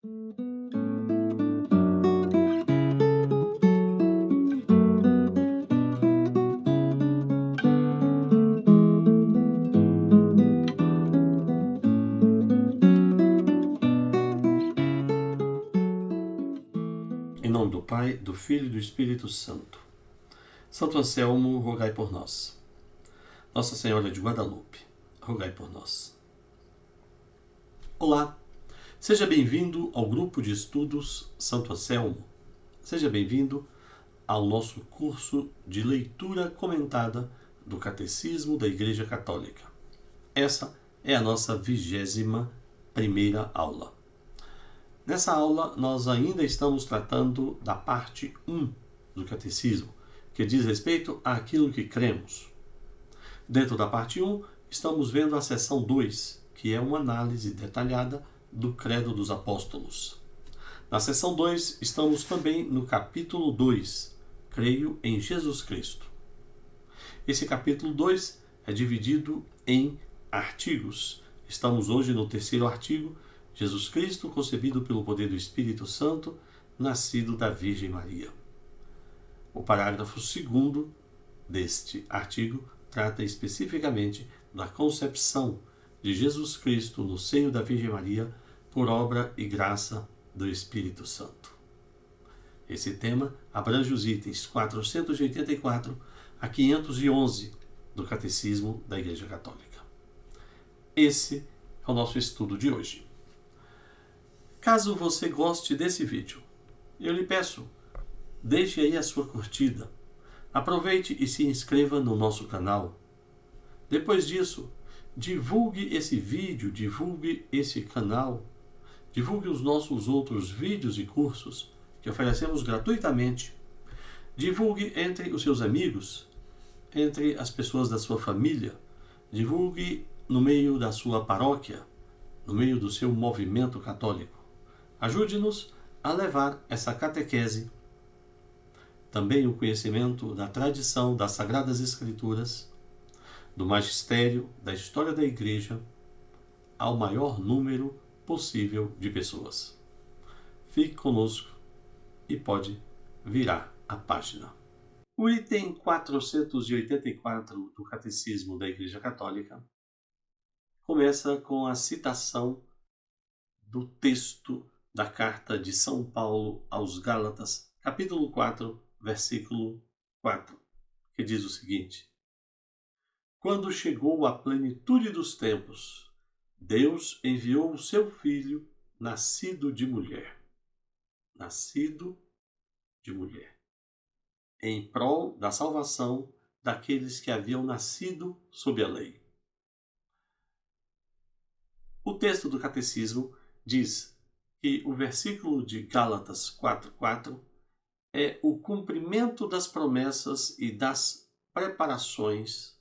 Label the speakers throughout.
Speaker 1: Em nome do Pai, do Filho e do Espírito Santo. Santo Anselmo, rogai por nós. Nossa Senhora de Guadalupe, rogai por nós. Olá, seja bem-vindo ao grupo de estudos Santo Anselmo. Seja bem-vindo ao nosso curso de leitura comentada do Catecismo da Igreja Católica. Essa é a nossa 21ª aula. Nessa aula, nós ainda estamos tratando da parte 1 do Catecismo, que diz respeito àquilo que cremos. Dentro da parte 1, estamos vendo a seção 2, que é uma análise detalhada do Credo dos Apóstolos. Na seção 2, estamos também no capítulo 2, Creio em Jesus Cristo. Esse capítulo 2 é dividido em artigos. Estamos hoje no 3º artigo, Jesus Cristo, concebido pelo poder do Espírito Santo, nascido da Virgem Maria. O parágrafo 2º deste artigo trata especificamente da concepção de Jesus Cristo no seio da Virgem Maria por obra e graça do Espírito Santo. Esse tema abrange os itens 484 a 511 do Catecismo da Igreja Católica. Esse é o nosso estudo de hoje. Caso você goste desse vídeo, eu lhe peço, deixe aí a sua curtida, aproveite e se inscreva no nosso canal. Depois disso, divulgue esse vídeo, divulgue esse canal, divulgue os nossos outros vídeos e cursos que oferecemos gratuitamente. Divulgue entre os seus amigos, entre as pessoas da sua família, divulgue no meio da sua paróquia, no meio do seu movimento católico. Ajude-nos a levar essa catequese, também o conhecimento da tradição das Sagradas Escrituras, do magistério, da história da Igreja, ao maior número possível de pessoas. Fique conosco e pode virar a página. O item 484 do Catecismo da Igreja Católica começa com a citação do texto da carta de São Paulo aos Gálatas, capítulo 4, versículo 4, que diz o seguinte: Quando chegou a plenitude dos tempos, Deus enviou o seu Filho, nascido de mulher, em prol da salvação daqueles que haviam nascido sob a lei. O texto do Catecismo diz que o versículo de Gálatas 4:4 é o cumprimento das promessas e das preparações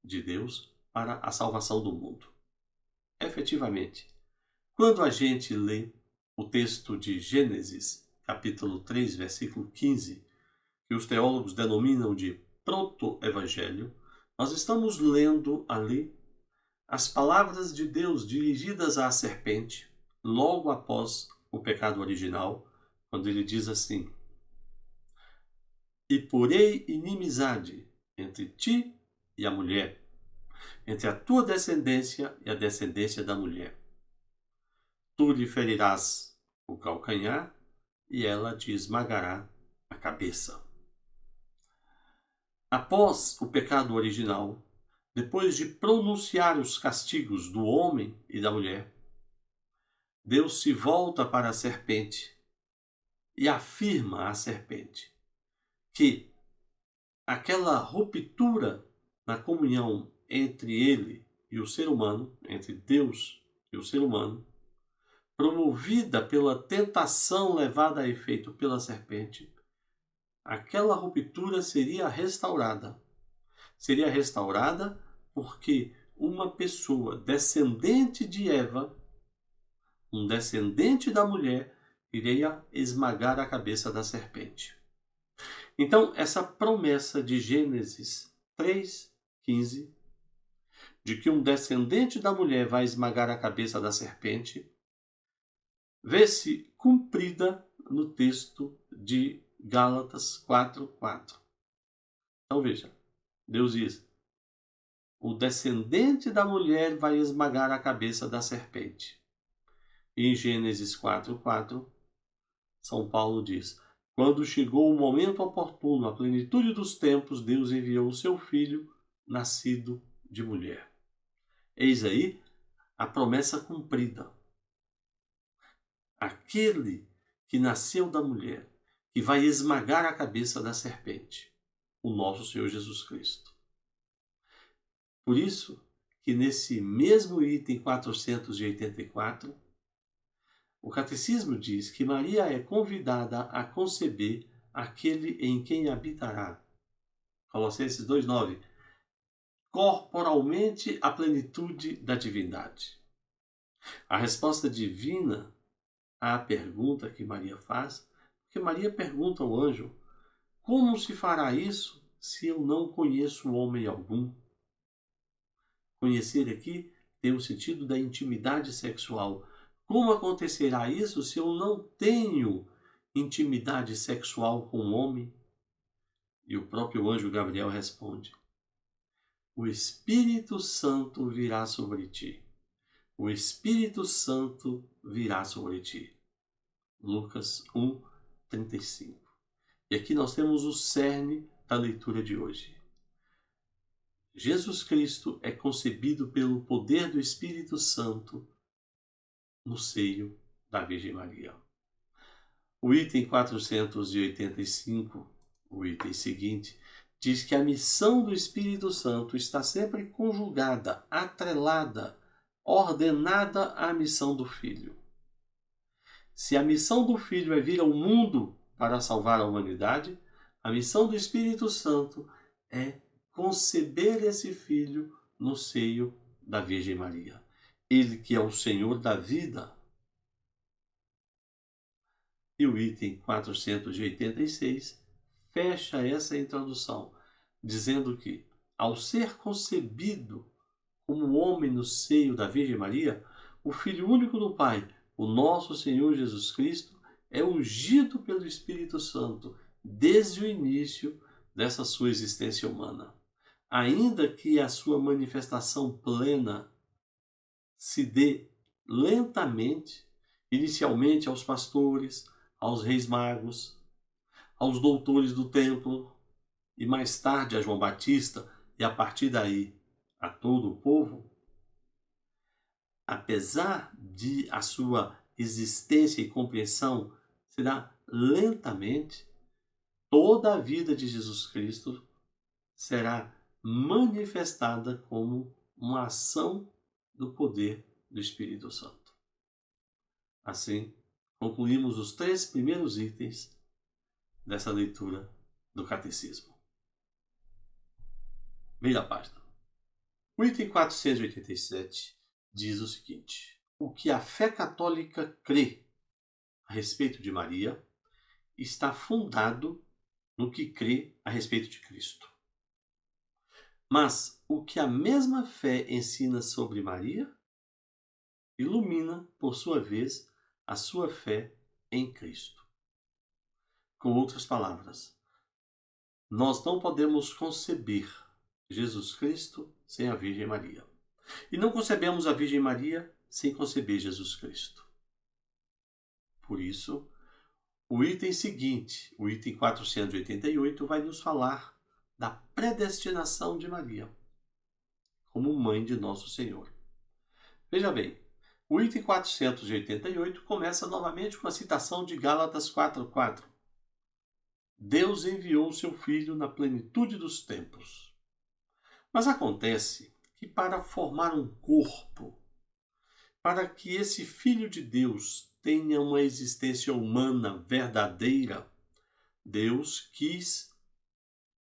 Speaker 1: de Deus para a salvação do mundo. Efetivamente, quando a gente lê o texto de Gênesis, capítulo 3, versículo 15, que os teólogos denominam de proto-evangelho, nós estamos lendo ali as palavras de Deus dirigidas à serpente, logo após o pecado original, quando ele diz assim: E porei inimizade entre ti e a mulher, entre a tua descendência e a descendência da mulher. Tu lhe ferirás o calcanhar e ela te esmagará a cabeça. Após o pecado original, depois de pronunciar os castigos do homem e da mulher, Deus se volta para a serpente e afirma à serpente que aquela ruptura na comunhão entre ele e o ser humano, entre Deus e o ser humano, promovida pela tentação levada a efeito pela serpente, aquela ruptura seria restaurada. Seria restaurada porque uma pessoa descendente de Eva, um descendente da mulher, iria esmagar a cabeça da serpente. Então, essa promessa de Gênesis 3:15, de que um descendente da mulher vai esmagar a cabeça da serpente, vê-se cumprida no texto de Gálatas 4:4. Então veja, Deus diz: o descendente da mulher vai esmagar a cabeça da serpente. E em Gênesis 4:4, São Paulo diz: quando chegou o momento oportuno, a plenitude dos tempos, Deus enviou o seu filho, nascido de mulher. Eis aí a promessa cumprida. Aquele que nasceu da mulher, que vai esmagar a cabeça da serpente, o nosso Senhor Jesus Cristo. Por isso que nesse mesmo item 484, o Catecismo diz que Maria é convidada a conceber aquele em quem habitará. Colossenses 2:9. Corporalmente a plenitude da divindade. A resposta divina à pergunta que Maria faz, porque Maria pergunta ao anjo: como se fará isso se eu não conheço homem algum? Conhecer aqui tem o sentido da intimidade sexual. Como acontecerá isso se eu não tenho intimidade sexual com o homem? E o próprio anjo Gabriel responde: o Espírito Santo virá sobre ti. O Espírito Santo virá sobre ti. Lucas 1:35. E aqui nós temos o cerne da leitura de hoje. Jesus Cristo é concebido pelo poder do Espírito Santo no seio da Virgem Maria. O item 485, o item seguinte, diz que a missão do Espírito Santo está sempre conjugada, atrelada, ordenada à missão do Filho. Se a missão do Filho é vir ao mundo para salvar a humanidade, a missão do Espírito Santo é conceber esse Filho no seio da Virgem Maria. Ele que é o Senhor da vida. E o item 486 fecha essa introdução, dizendo que, ao ser concebido como homem no seio da Virgem Maria, o Filho único do Pai, o nosso Senhor Jesus Cristo, é ungido pelo Espírito Santo desde o início dessa sua existência humana. Ainda que a sua manifestação plena se dê lentamente, inicialmente aos pastores, aos reis magos, aos doutores do templo e mais tarde a João Batista e a partir daí a todo o povo, apesar de a sua existência e compreensão se dar lentamente, toda a vida de Jesus Cristo será manifestada como uma ação do poder do Espírito Santo. Assim, concluímos os 3 primeiros itens dessa leitura do Catecismo. Meia página. O item 487 diz o seguinte: o que a fé católica crê a respeito de Maria está fundado no que crê a respeito de Cristo. Mas o que a mesma fé ensina sobre Maria ilumina, por sua vez, a sua fé em Cristo. Com outras palavras, nós não podemos conceber Jesus Cristo sem a Virgem Maria. E não concebemos a Virgem Maria sem conceber Jesus Cristo. Por isso, o item seguinte, o item 488, vai nos falar da predestinação de Maria como mãe de nosso Senhor. Veja bem, o item 488 começa novamente com a citação de Gálatas 4:4. Deus enviou o seu Filho na plenitude dos tempos. Mas acontece que para formar um corpo, para que esse Filho de Deus tenha uma existência humana verdadeira, Deus quis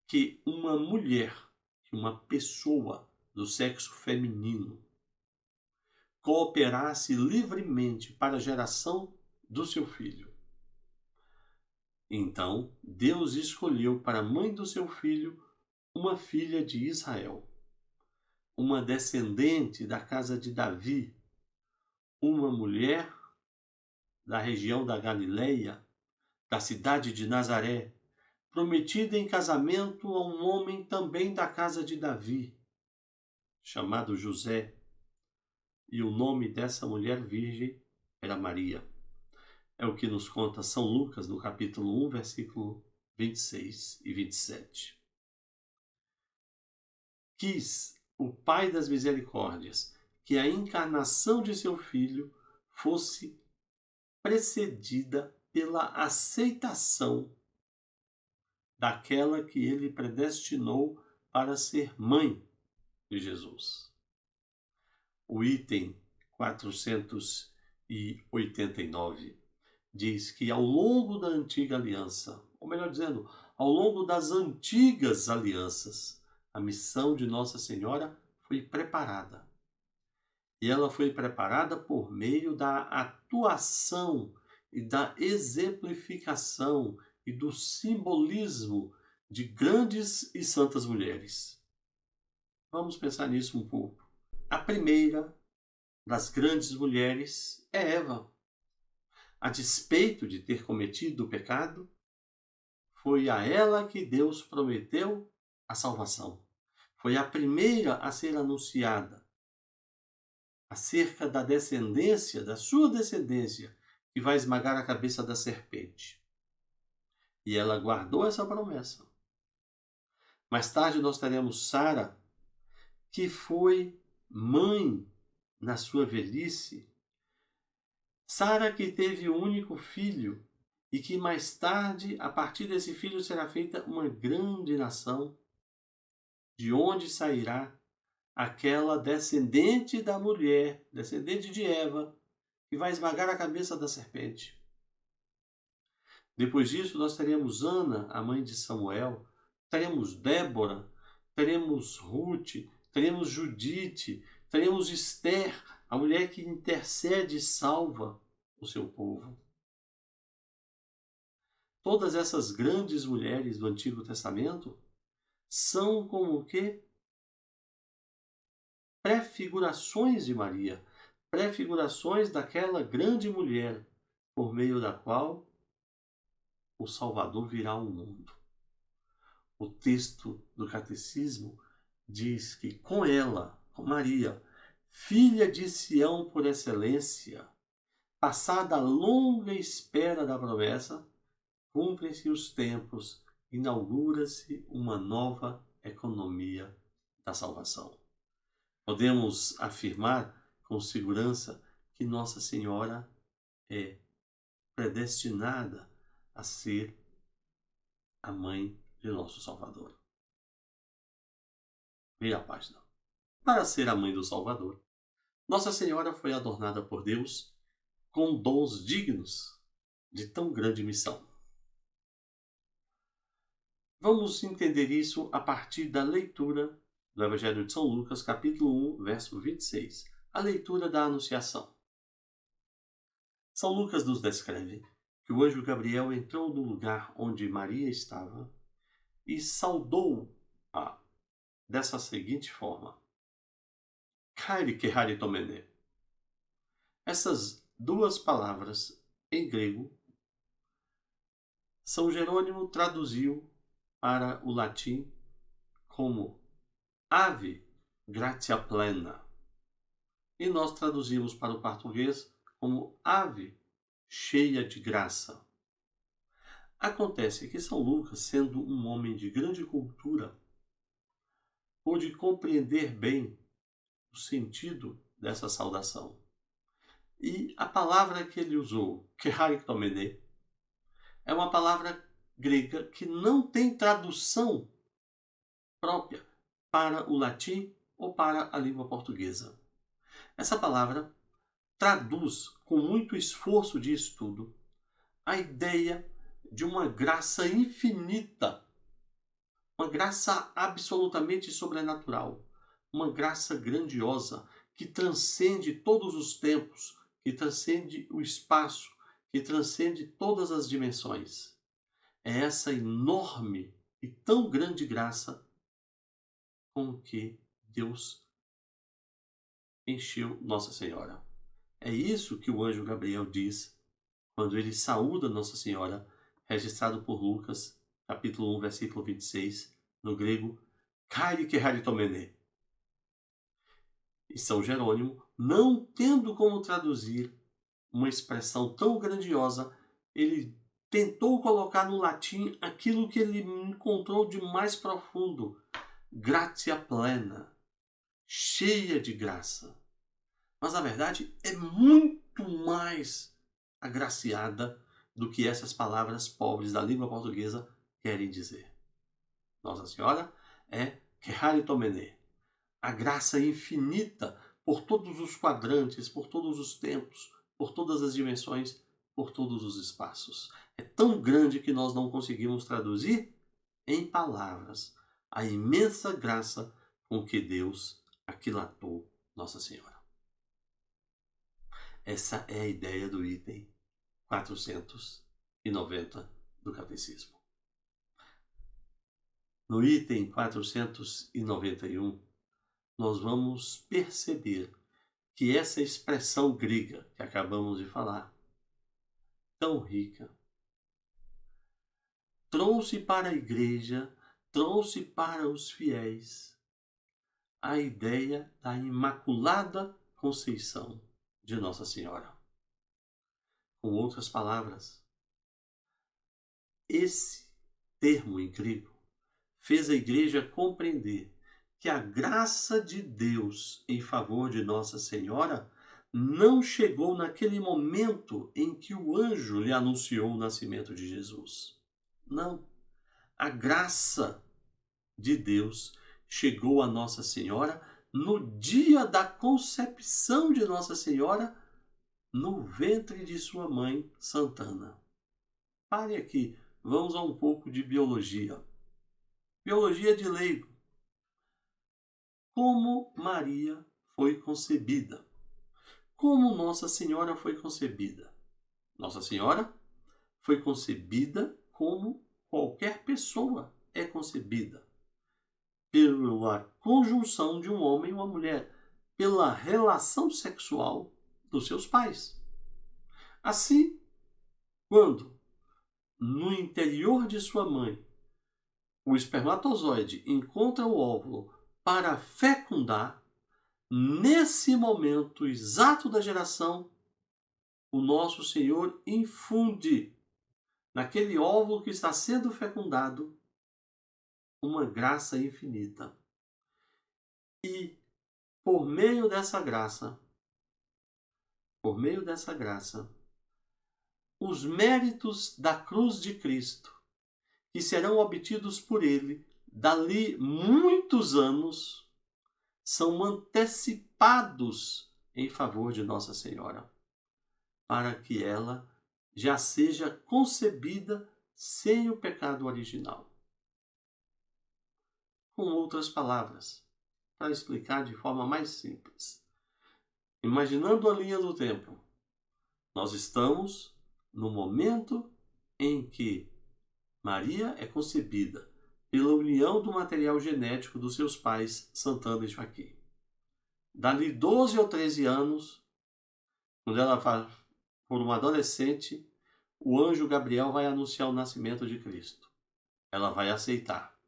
Speaker 1: que uma mulher, que uma pessoa do sexo feminino, cooperasse livremente para a geração do seu filho. Então, Deus escolheu para a mãe do seu filho uma filha de Israel, uma descendente da casa de Davi, uma mulher da região da Galileia, da cidade de Nazaré, prometida em casamento a um homem também da casa de Davi, chamado José, e o nome dessa mulher virgem era Maria. É o que nos conta São Lucas no capítulo 1, versículo 26 e 27. Quis o Pai das Misericórdias que a encarnação de seu Filho fosse precedida pela aceitação daquela que ele predestinou para ser mãe de Jesus. O item 489 diz que ao longo da antiga aliança, ou melhor dizendo, ao longo das antigas alianças, a missão de Nossa Senhora foi preparada. E ela foi preparada por meio da atuação e da exemplificação e do simbolismo de grandes e santas mulheres. Vamos pensar nisso um pouco. A primeira das grandes mulheres é Eva. A despeito de ter cometido o pecado, foi a ela que Deus prometeu a salvação. Foi a primeira a ser anunciada acerca da descendência, da sua descendência, que vai esmagar a cabeça da serpente. E ela guardou essa promessa. Mais tarde nós teremos Sara, que foi mãe na sua velhice. Sara que teve um único filho e que mais tarde, a partir desse filho, será feita uma grande nação, de onde sairá aquela descendente da mulher, descendente de Eva, que vai esmagar a cabeça da serpente. Depois disso, nós teremos Ana, a mãe de Samuel, teremos Débora, teremos Ruth, teremos Judite, teremos Esther, a mulher que intercede e salva o seu povo. Todas essas grandes mulheres do Antigo Testamento são como o quê? Prefigurações de Maria, prefigurações daquela grande mulher por meio da qual o Salvador virá ao mundo. O texto do Catecismo diz que com ela, com Maria, filha de Sião por excelência, passada a longa espera da promessa, cumprem-se os tempos, inaugura-se uma nova economia da salvação. Podemos afirmar com segurança que Nossa Senhora é predestinada a ser a mãe de nosso Salvador. Veja a página. Para ser a mãe do Salvador, Nossa Senhora foi adornada por Deus com dons dignos de tão grande missão. Vamos entender isso a partir da leitura do Evangelho de São Lucas, capítulo 1, verso 26, a leitura da Anunciação. São Lucas nos descreve que o anjo Gabriel entrou no lugar onde Maria estava e saudou-a dessa seguinte forma: Kyrie tomene. Essas duas palavras em grego, São Jerônimo traduziu para o latim como Ave gratia plena. E nós traduzimos para o português como Ave cheia de graça. Acontece que São Lucas, sendo um homem de grande cultura, pôde compreender bem o sentido dessa saudação. E a palavra que ele usou, kerariktomene, é uma palavra grega que não tem tradução própria para o latim ou para a língua portuguesa. Essa palavra traduz, com muito esforço de estudo, a ideia de uma graça infinita, uma graça absolutamente sobrenatural, uma graça grandiosa que transcende todos os tempos, que transcende o espaço, que transcende todas as dimensões. É essa enorme e tão grande graça com que Deus encheu Nossa Senhora. É isso que o anjo Gabriel diz quando ele saúda Nossa Senhora, registrado por Lucas, capítulo 1, versículo 26, no grego, Kyrie Keharitomene. E São Jerônimo, não tendo como traduzir uma expressão tão grandiosa, ele tentou colocar no latim aquilo que ele encontrou de mais profundo, gratia plena, cheia de graça. Mas a verdade é muito mais agraciada do que essas palavras pobres da língua portuguesa querem dizer. Nossa Senhora é Keharitomene, a graça infinita por todos os quadrantes, por todos os tempos, por todas as dimensões, por todos os espaços. É tão grande que nós não conseguimos traduzir em palavras a imensa graça com que Deus aquilatou Nossa Senhora. Essa é a ideia do item 490 do Catecismo. No item 491, nós vamos perceber que essa expressão grega que acabamos de falar, tão rica, trouxe para a Igreja, trouxe para os fiéis a ideia da Imaculada Conceição de Nossa Senhora. Com outras palavras, esse termo em grego fez a Igreja compreender que a graça de Deus em favor de Nossa Senhora não chegou naquele momento em que o anjo lhe anunciou o nascimento de Jesus. Não. A graça de Deus chegou a Nossa Senhora no dia da concepção de Nossa Senhora no ventre de sua mãe Santana. Pare aqui, vamos a um pouco de biologia. Biologia de leigo. Como Maria foi concebida? Como Nossa Senhora foi concebida? Nossa Senhora foi concebida como qualquer pessoa é concebida. Pela conjunção de um homem e uma mulher, pela relação sexual dos seus pais. Assim, quando no interior de sua mãe o espermatozoide encontra o óvulo para fecundar, nesse momento exato da geração, o nosso Senhor infunde naquele óvulo que está sendo fecundado uma graça infinita. E por meio dessa graça, os méritos da cruz de Cristo, que serão obtidos por ele dali muitos anos, são antecipados em favor de Nossa Senhora, para que ela já seja concebida sem o pecado original. Com outras palavras, para explicar de forma mais simples, imaginando a linha do tempo, nós estamos no momento em que Maria é concebida pela união do material genético dos seus pais, Santana e Joaquim. Dali 12 ou 13 anos, quando ela for uma adolescente, o anjo Gabriel vai anunciar o nascimento de Cristo. Ela vai aceitar.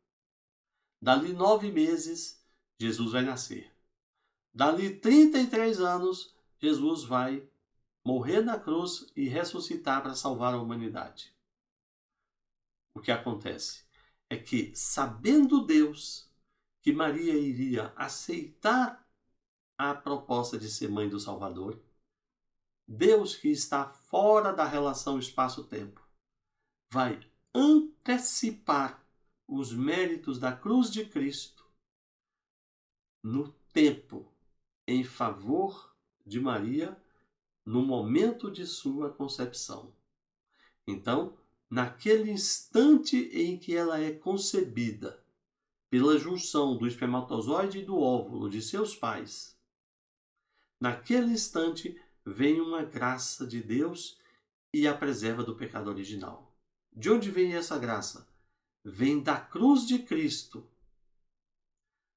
Speaker 1: Dali 9 meses, Jesus vai nascer. Dali 33 anos, Jesus vai morrer na cruz e ressuscitar para salvar a humanidade. O que acontece é que, sabendo Deus que Maria iria aceitar a proposta de ser mãe do Salvador, Deus, que está fora da relação espaço-tempo, vai antecipar os méritos da cruz de Cristo no tempo em favor de Maria no momento de sua concepção. Então, naquele instante em que ela é concebida pela junção do espermatozoide e do óvulo de seus pais, naquele instante vem uma graça de Deus e a preserva do pecado original. De onde vem essa graça? Vem da cruz de Cristo,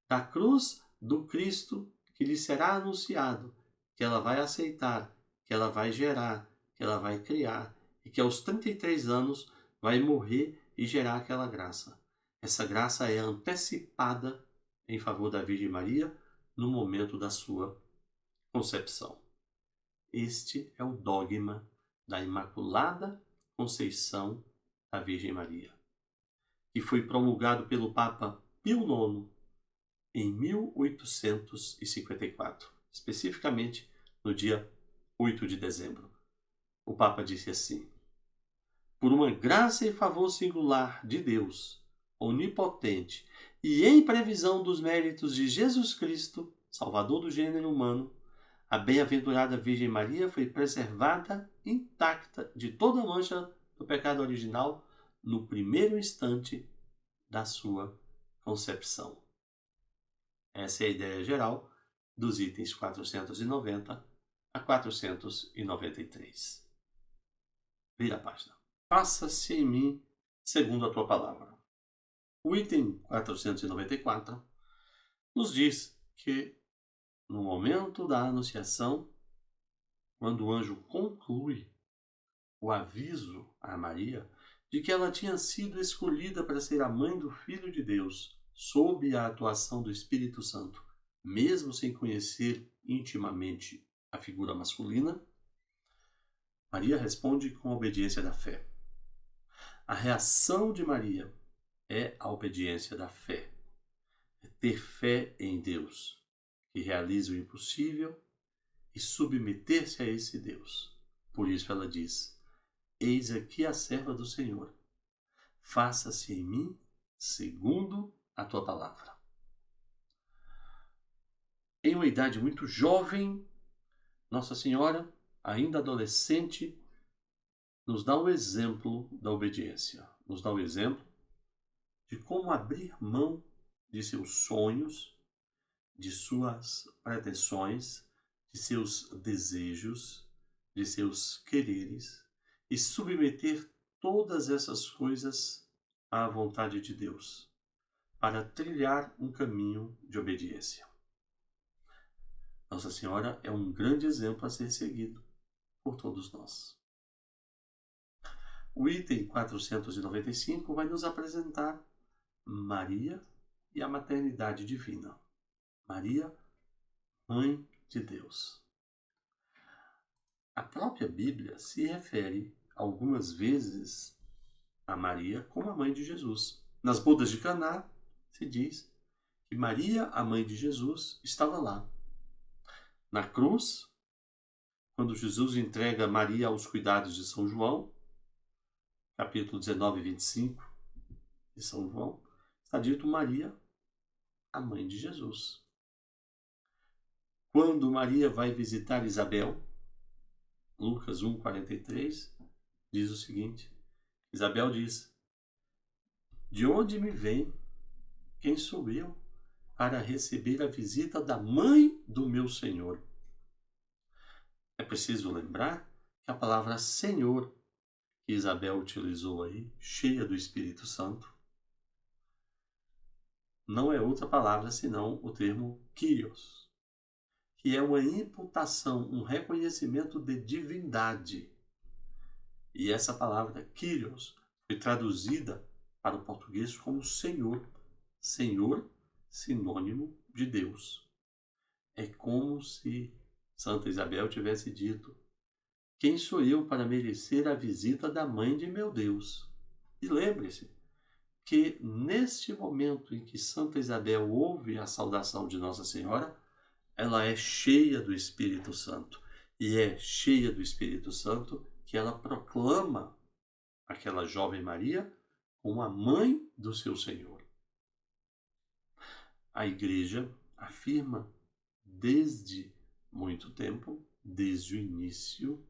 Speaker 1: da cruz do Cristo que lhe será anunciado, que ela vai aceitar, que ela vai gerar, que ela vai criar e que aos 33 anos vai morrer e gerar aquela graça. Essa graça é antecipada em favor da Virgem Maria no momento da sua concepção. Este é o dogma da Imaculada Conceição da Virgem Maria, que foi promulgado pelo Papa Pio IX em 1854, especificamente no dia 8 de dezembro. O Papa disse assim: por uma graça e favor singular de Deus, onipotente, e em previsão dos méritos de Jesus Cristo, Salvador do gênero humano, a bem-aventurada Virgem Maria foi preservada intacta de toda mancha do pecado original no primeiro instante da sua concepção. Essa é a ideia geral dos itens 490 a 493. Vira a página. Faça-se em mim segundo a tua palavra. O item 494 nos diz que no momento da anunciação, quando o anjo conclui o aviso a Maria de que ela tinha sido escolhida para ser a mãe do Filho de Deus, sob a atuação do Espírito Santo, mesmo sem conhecer intimamente a figura masculina, Maria responde com a obediência da fé. A reação de Maria é a obediência da fé. É ter fé em Deus, que realiza o impossível, e submeter-se a esse Deus. Por isso ela diz: eis aqui a serva do Senhor. Faça-se em mim segundo a tua palavra. Em uma idade muito jovem, Nossa Senhora, ainda adolescente, nos dá o exemplo da obediência. Nos dá o exemplo de como abrir mão de seus sonhos, de suas pretensões, de seus desejos, de seus quereres e submeter todas essas coisas à vontade de Deus, para trilhar um caminho de obediência. Nossa Senhora é um grande exemplo a ser seguido por todos nós. O item 495 vai nos apresentar Maria e a maternidade divina. Maria, Mãe de Deus. A própria Bíblia se refere algumas vezes a Maria como a mãe de Jesus. Nas bodas de Caná, se diz que Maria, a mãe de Jesus, estava lá. Na cruz, quando Jesus entrega Maria aos cuidados de São João, capítulo 19 e 25 de São João, está dito Maria, a mãe de Jesus. Quando Maria vai visitar Isabel, Lucas 1,43, diz o seguinte: Isabel diz: de onde me vem? Quem sou eu para receber a visita da mãe do meu Senhor? É preciso lembrar que a palavra Senhor que Isabel utilizou aí, cheia do Espírito Santo, não é outra palavra senão o termo Kyrios, que é uma imputação, um reconhecimento de divindade. E essa palavra Kyrios foi traduzida para o português como Senhor. Senhor, sinônimo de Deus. É como se Santa Isabel tivesse dito: quem sou eu para merecer a visita da mãe de meu Deus? E lembre-se que neste momento em que Santa Isabel ouve a saudação de Nossa Senhora, ela é cheia do Espírito Santo. E é cheia do Espírito Santo que ela proclama aquela jovem Maria como a mãe do seu Senhor. A Igreja afirma desde muito tempo, desde o início,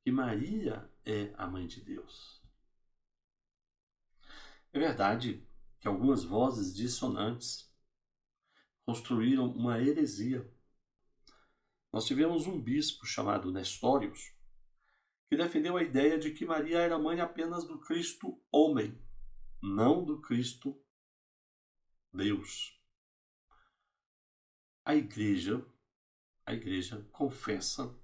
Speaker 1: que Maria é a mãe de Deus. É verdade que algumas vozes dissonantes construíram uma heresia. Nós tivemos um bispo chamado Nestórios, que defendeu a ideia de que Maria era mãe apenas do Cristo homem, não do Cristo Deus. A igreja confessa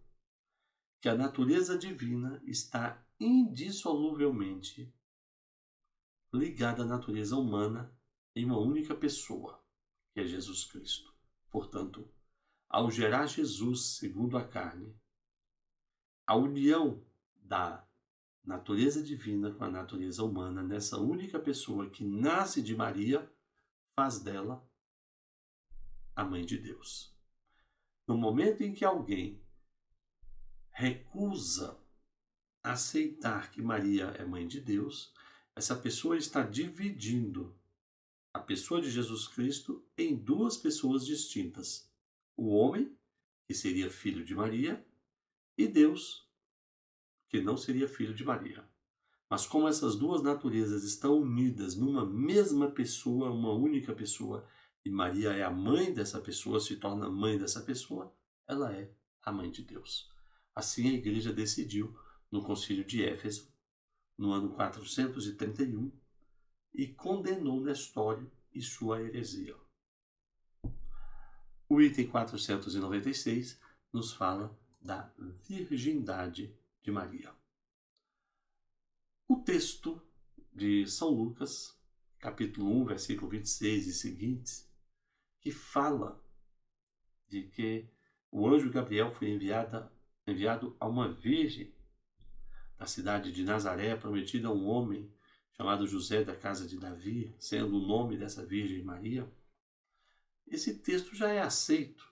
Speaker 1: que a natureza divina está indissoluvelmente ligada à natureza humana em uma única pessoa, que é Jesus Cristo. Portanto, ao gerar Jesus segundo a carne, a união da natureza divina com a natureza humana nessa única pessoa que nasce de Maria faz dela a mãe de Deus. No momento em que alguém recusa aceitar que Maria é mãe de Deus, essa pessoa está dividindo a pessoa de Jesus Cristo em duas pessoas distintas. O homem, que seria filho de Maria, e Deus, que não seria filho de Maria. Mas como essas duas naturezas estão unidas numa mesma pessoa, uma única pessoa, e Maria é a mãe dessa pessoa, se torna mãe dessa pessoa, ela é a mãe de Deus. Assim a igreja decidiu no Concílio de Éfeso, no ano 431, e condenou Nestório e sua heresia. O item 496 nos fala da virgindade de Maria. O texto de São Lucas, capítulo 1, versículo 26 e seguintes, que fala de que o anjo Gabriel foi enviado a uma virgem da cidade de Nazaré, prometida a um homem chamado José da casa de Davi, sendo o nome dessa Virgem Maria. Esse texto já é aceito.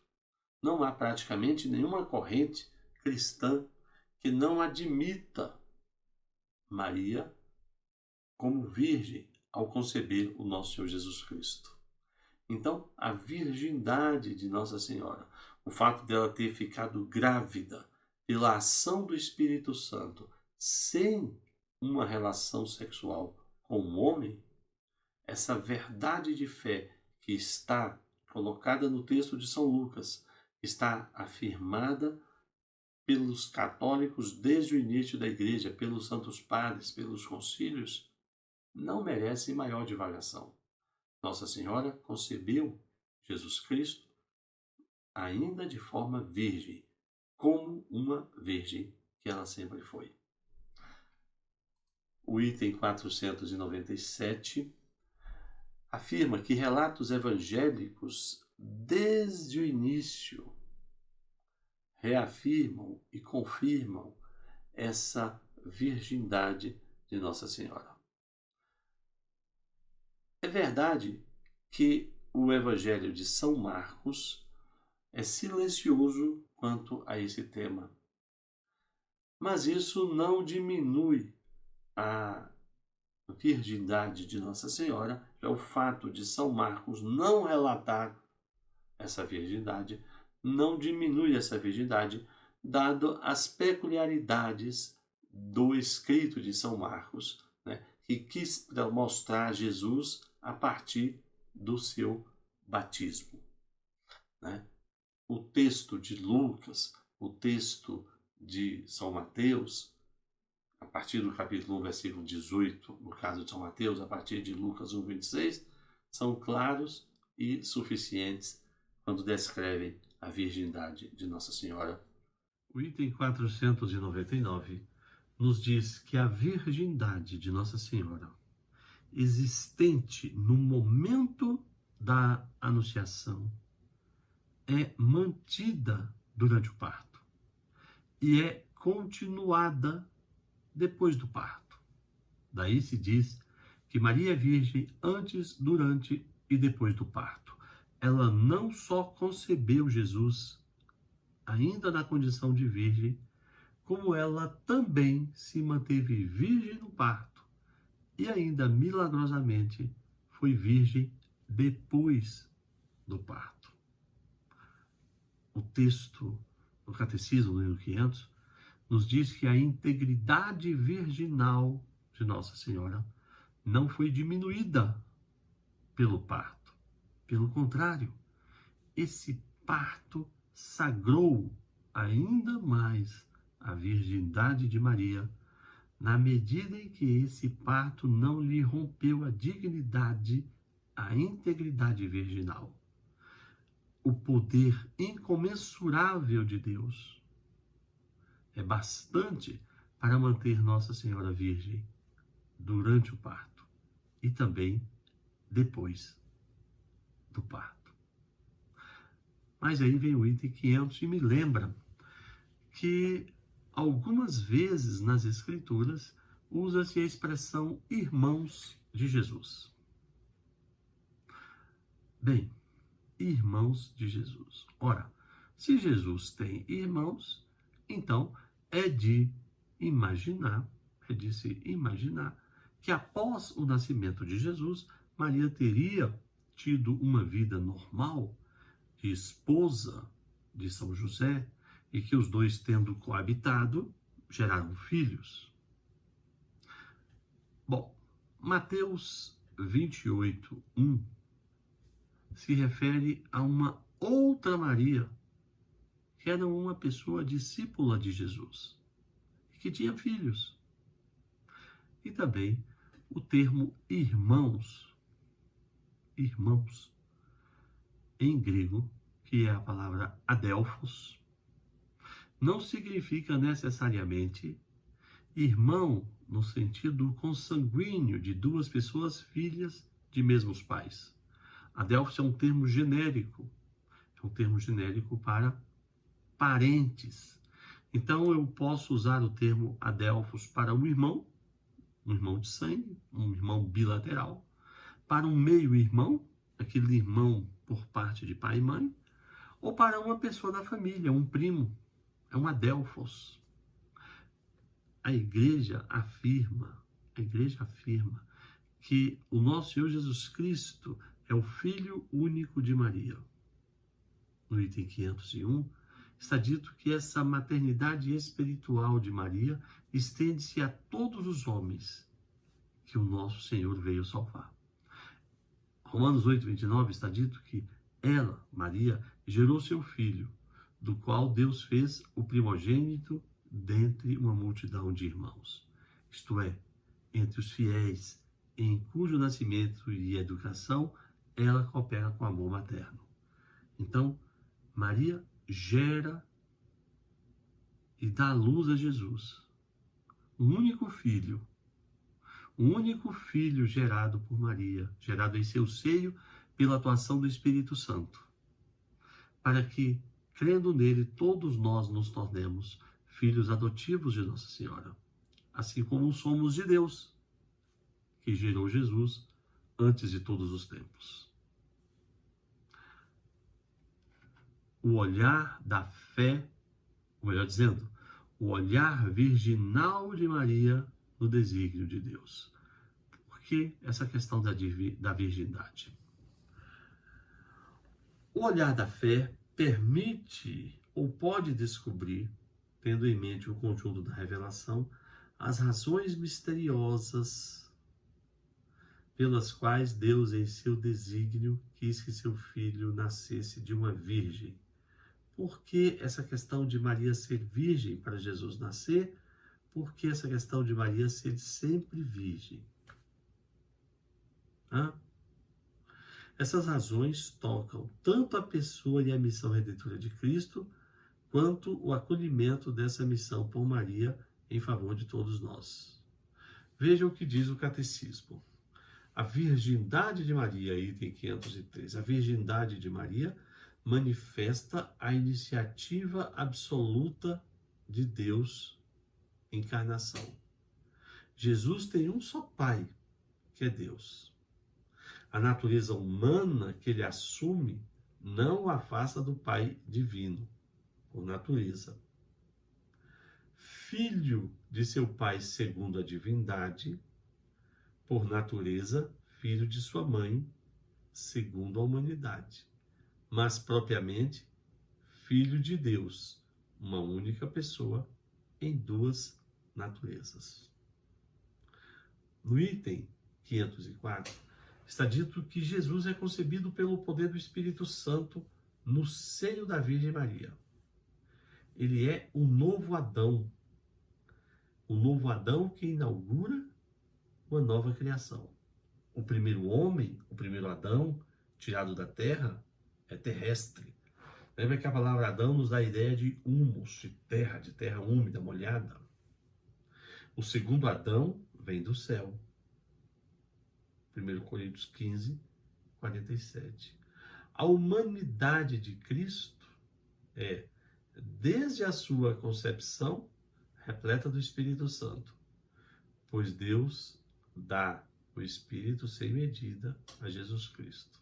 Speaker 1: Não há praticamente nenhuma corrente cristã que não admita Maria como virgem ao conceber o nosso Senhor Jesus Cristo. Então, a virgindade de Nossa Senhora, o fato dela ter ficado grávida pela ação do Espírito Santo, sem uma relação sexual com um homem, essa verdade de fé que está colocada no texto de São Lucas, está afirmada pelos católicos desde o início da igreja, pelos santos padres, pelos concílios, não merece maior divagação. Nossa Senhora concebeu Jesus Cristo ainda de forma virgem, como uma virgem que ela sempre foi. O item 497 afirma que relatos evangélicos, desde o início, reafirmam e confirmam essa virgindade de Nossa Senhora. É verdade que o Evangelho de São Marcos é silencioso quanto a esse tema, mas isso não diminui a virgindade de Nossa Senhora, já o fato de São Marcos não relatar essa virgindade não diminui essa virgindade, dado as peculiaridades do escrito de São Marcos, né, que quis mostrar Jesus a partir do seu batismo. Né? O texto de Lucas, o texto de São Mateus, a partir do capítulo 1, versículo 18, no caso de São Mateus, a partir de Lucas 1, 26, são claros e suficientes quando descrevem a virgindade de Nossa Senhora. O item 499 nos diz que a virgindade de Nossa Senhora, existente no momento da anunciação, é mantida durante o parto e é continuada depois do parto. Daí se diz que Maria é virgem antes, durante e depois do parto. Ela não só concebeu Jesus, ainda na condição de virgem, como ela também se manteve virgem no parto e ainda milagrosamente foi virgem depois do parto. O texto do Catecismo, número 500, nos diz que a integridade virginal de Nossa Senhora não foi diminuída pelo parto. Pelo contrário, esse parto sagrou ainda mais a virgindade de Maria, na medida em que esse parto não lhe rompeu a dignidade, a integridade virginal. O poder incomensurável de Deus é bastante para manter Nossa Senhora virgem durante o parto e também depois do parto. Mas aí vem o item 500 e me lembra que algumas vezes nas Escrituras usa-se a expressão irmãos de Jesus. Bem, irmãos de Jesus. Ora, se Jesus tem irmãos, então é de se imaginar que após o nascimento de Jesus, Maria teria tido uma vida normal de esposa de São José e que os dois, tendo coabitado, geraram filhos. Bom, Mateus 28:1 se refere a uma outra Maria, que era uma pessoa discípula de Jesus e que tinha filhos. E também o termo irmãos, em grego, que é a palavra adelphos, não significa necessariamente irmão no sentido consanguíneo de duas pessoas filhas de mesmos pais. Adelphos é um termo genérico para parentes. Então eu posso usar o termo adelphos para um irmão de sangue, um irmão bilateral, para um meio-irmão, aquele irmão por parte de pai e mãe, ou para uma pessoa da família, um primo, é um adelphos. A igreja afirma que o nosso Senhor Jesus Cristo é o Filho único de Maria. No item 501, está dito que essa maternidade espiritual de Maria estende-se a todos os homens que o nosso Senhor veio salvar. Romanos 8:29 está dito que ela, Maria, gerou seu filho, do qual Deus fez o primogênito dentre uma multidão de irmãos. Isto é, entre os fiéis, em cujo nascimento e educação ela coopera com amor materno. Então, Maria gera e dá à luz a Jesus, um único filho gerado por Maria, gerado em seu seio pela atuação do Espírito Santo, para que, crendo nele, todos nós nos tornemos filhos adotivos de Nossa Senhora, assim como somos de Deus, que gerou Jesus antes de todos os tempos. O olhar da fé, ou melhor dizendo, o olhar virginal de Maria no desígnio de Deus. Por que essa questão da virgindade? O olhar da fé permite ou pode descobrir, tendo em mente o conjunto da revelação, as razões misteriosas pelas quais Deus, em seu desígnio, quis que seu filho nascesse de uma virgem. Por que essa questão de Maria ser virgem para Jesus nascer? Por que essa questão de Maria ser sempre virgem? Essas razões tocam tanto a pessoa e a missão redentora de Cristo, quanto o acolhimento dessa missão por Maria em favor de todos nós. Veja o que diz o Catecismo. A virgindade de Maria, item 503, a virgindade de Maria manifesta a iniciativa absoluta de Deus, encarnação. Jesus tem um só Pai, que é Deus. A natureza humana que ele assume não o afasta do Pai divino, por natureza. Filho de seu Pai segundo a divindade, por natureza, filho de sua mãe, segundo a humanidade. Mas propriamente, filho de Deus, uma única pessoa em duas naturezas. No item 504, está dito que Jesus é concebido pelo poder do Espírito Santo no seio da Virgem Maria. Ele é o novo Adão que inaugura uma nova criação. O primeiro homem, o primeiro Adão, tirado da terra, é terrestre. Lembra que a palavra Adão nos dá a ideia de humus, de terra úmida, molhada. O segundo Adão vem do céu. 1 Coríntios 15, 47. A humanidade de Cristo é, desde a sua concepção, repleta do Espírito Santo, pois Deus dá o Espírito sem medida a Jesus Cristo.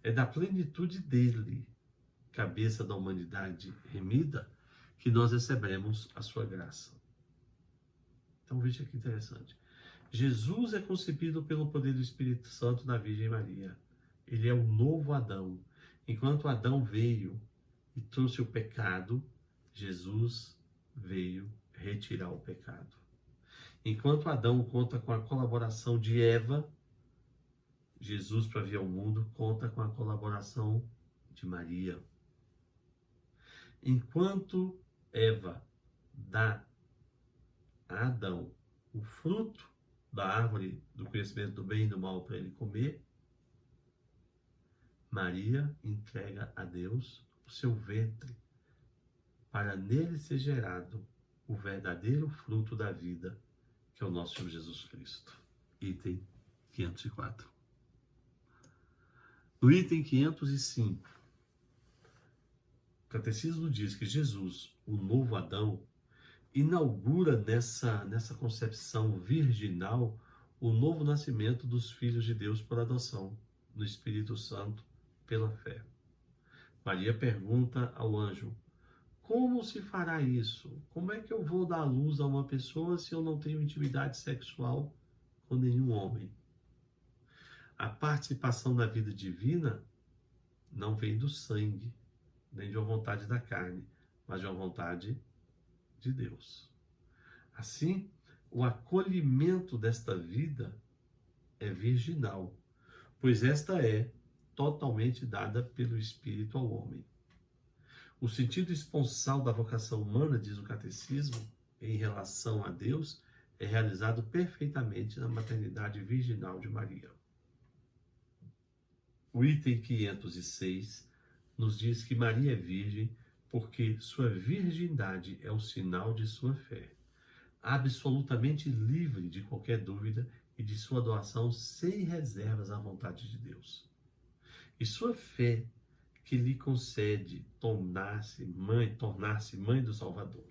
Speaker 1: É da plenitude dele, cabeça da humanidade remida, que nós receberemos a sua graça. Então veja que interessante. Jesus é concebido pelo poder do Espírito Santo na Virgem Maria. Ele é o novo Adão. Enquanto Adão veio e trouxe o pecado, Jesus veio retirar o pecado. Enquanto Adão conta com a colaboração de Eva, Jesus, para vir ao mundo, conta com a colaboração de Maria. Enquanto Eva dá a Adão o fruto da árvore do conhecimento do bem e do mal para ele comer, Maria entrega a Deus o seu ventre, para nele ser gerado o verdadeiro fruto da vida, que é o nosso Senhor Jesus Cristo. Item 504. No item 505, o Catecismo diz que Jesus, o novo Adão, inaugura nessa concepção virginal o novo nascimento dos filhos de Deus por adoção, no Espírito Santo, pela fé. Maria pergunta ao anjo: como se fará isso? Como é que eu vou dar luz a uma pessoa se eu não tenho intimidade sexual com nenhum homem? A participação da vida divina não vem do sangue, nem de uma vontade da carne, mas de uma vontade de Deus. Assim, o acolhimento desta vida é virginal, pois esta é totalmente dada pelo Espírito ao homem. O sentido esponsal da vocação humana, diz o Catecismo, em relação a Deus, é realizado perfeitamente na maternidade virginal de Maria. O item 506 nos diz que Maria é virgem porque sua virgindade é o sinal de sua fé, absolutamente livre de qualquer dúvida e de sua doação sem reservas à vontade de Deus. E sua fé que lhe concede tornar-se mãe do Salvador.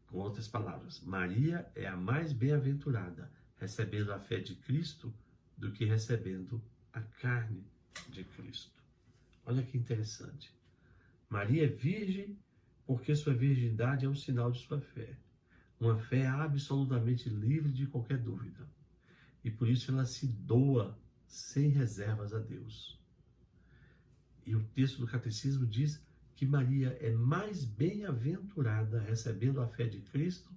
Speaker 1: Com outras palavras, Maria é a mais bem-aventurada, recebendo a fé de Cristo do que recebendo a carne de Cristo. Olha que interessante. Maria é virgem porque sua virgindade é um sinal de sua fé. Uma fé absolutamente livre de qualquer dúvida. E por isso ela se doa sem reservas a Deus. E o texto do Catecismo diz que Maria é mais bem-aventurada recebendo a fé de Cristo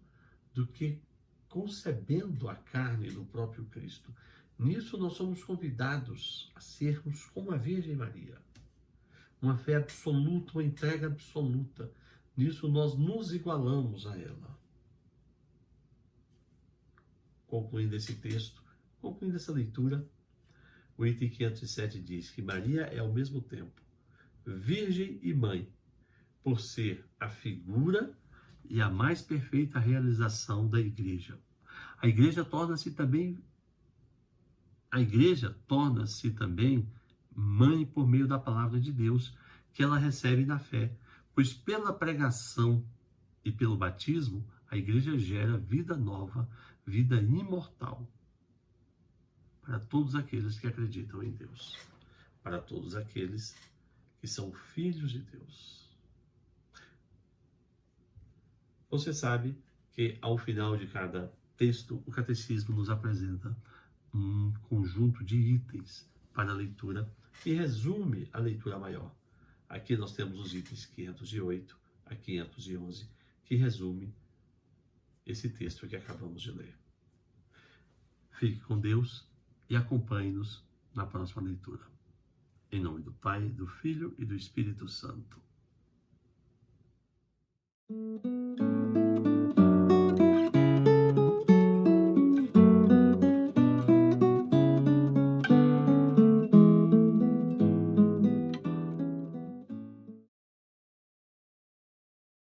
Speaker 1: do que concebendo a carne do próprio Cristo. Nisso nós somos convidados a sermos como a Virgem Maria. Uma fé absoluta, uma entrega absoluta. Nisso nós nos igualamos a ela. Concluindo esse texto, concluindo essa leitura, o item 507 diz que Maria é ao mesmo tempo virgem e mãe, por ser a figura e a mais perfeita realização da igreja. A igreja torna-se também mãe por meio da palavra de Deus que ela recebe na fé, pois pela pregação e pelo batismo a igreja gera vida nova, vida imortal para todos aqueles que acreditam em Deus, para todos aqueles que são filhos de Deus. Você sabe que ao final de cada texto, o Catecismo nos apresenta um conjunto de itens para a leitura que resume a leitura maior. Aqui nós temos os itens 508 a 511, que resume esse texto que acabamos de ler. Fique com Deus e acompanhe-nos na próxima leitura. Em nome do Pai, do Filho e do Espírito Santo.